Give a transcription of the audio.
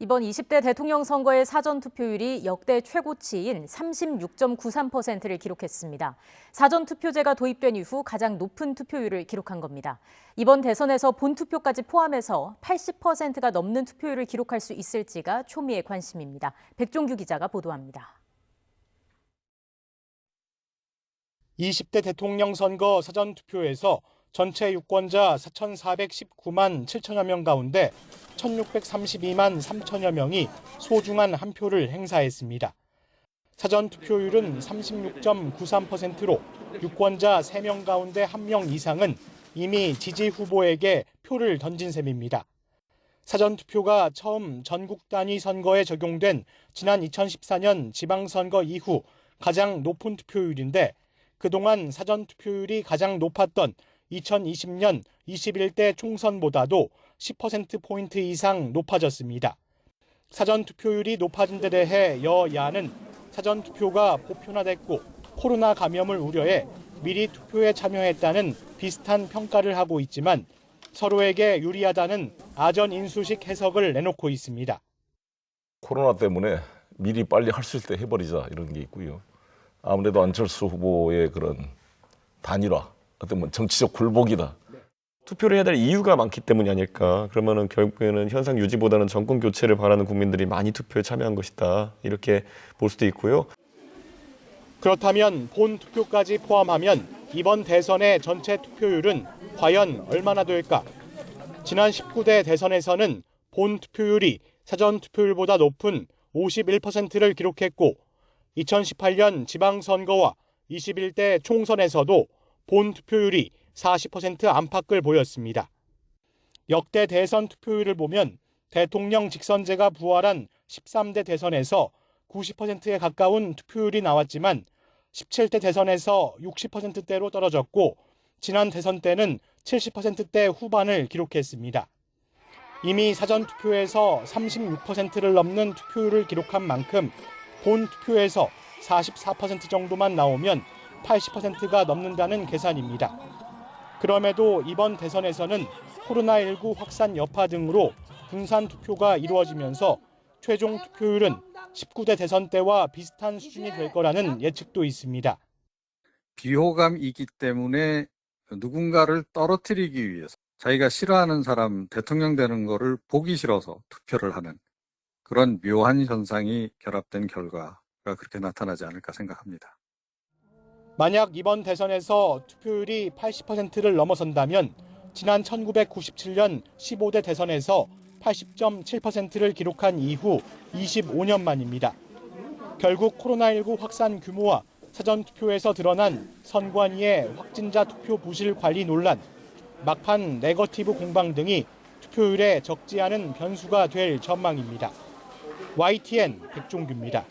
이번 20대 대통령 선거의 사전투표율이 역대 최고치인 36.93%를 기록했습니다. 사전투표제가 도입된 이후 가장 높은 투표율을 기록한 겁니다. 이번 대선에서 본투표까지 포함해서 80%가 넘는 투표율을 기록할 수 있을지가 초미의 관심입니다. 백종규 기자가 보도합니다. 20대 대통령 선거 사전투표에서 전체 유권자 4,419만 7천여 명 가운데 1,632만 3천여 명이 소중한 한 표를 행사했습니다. 사전투표율은 36.93%로 유권자 3명 가운데 1명 이상은 이미 지지 후보에게 표를 던진 셈입니다. 사전투표가 처음 전국 단위 선거에 적용된 지난 2014년 지방선거 이후 가장 높은 투표율인데 그동안 사전투표율이 가장 높았던 2020년 21대 총선보다도 10%포인트 이상 높아졌습니다. 사전투표율이 높아진 데 대해 여야는 사전투표가 보편화됐고 코로나 감염을 우려해 미리 투표에 참여했다는 비슷한 평가를 하고 있지만 서로에게 유리하다는 아전인수식 해석을 내놓고 있습니다. 코로나 때문에 미리 빨리 할 수 있을 때 해버리자 이런 게 있고요. 아무래도 안철수 후보의 그런 단일화, 어떤 정치적 굴복이다. 투표를 해야 될 이유가 많기 때문이 아닐까. 그러면은 결국에는 현상 유지보다는 정권 교체를 바라는 국민들이 많이 투표에 참여한 것이다. 이렇게 볼 수도 있고요. 그렇다면 본 투표까지 포함하면 이번 대선의 전체 투표율은 과연 얼마나 될까? 지난 19대 대선에서는 본 투표율이 사전 투표율보다 높은 51%를 기록했고 2018년 지방선거와 21대 총선에서도 본 투표율이 40% 안팎을 보였습니다. 역대 대선 투표율을 보면 대통령 직선제가 부활한 13대 대선에서 90%에 가까운 투표율이 나왔지만 17대 대선에서 60%대로 떨어졌고 지난 대선 때는 70%대 후반을 기록했습니다. 이미 사전투표에서 36%를 넘는 투표율을 기록한 만큼 본 투표에서 44% 정도만 나오면 80%가 넘는다는 계산입니다. 그럼에도 이번 대선에서는 코로나19 확산 여파 등으로 분산 투표가 이루어지면서 최종 투표율은 19대 대선 때와 비슷한 수준이 될 거라는 예측도 있습니다. 비호감이기 때문에 누군가를 떨어뜨리기 위해서 자기가 싫어하는 사람 대통령 되는 거를 보기 싫어서 투표를 하는 그런 묘한 현상이 결합된 결과가 그렇게 나타나지 않을까 생각합니다. 만약 이번 대선에서 투표율이 80%를 넘어선다면 지난 1997년 15대 대선에서 80.7%를 기록한 이후 25년 만입니다. 결국 코로나19 확산 규모와 사전투표에서 드러난 선관위의 확진자 투표 부실 관리 논란, 막판 네거티브 공방 등이 투표율에 적지 않은 변수가 될 전망입니다. YTN 백종규입니다.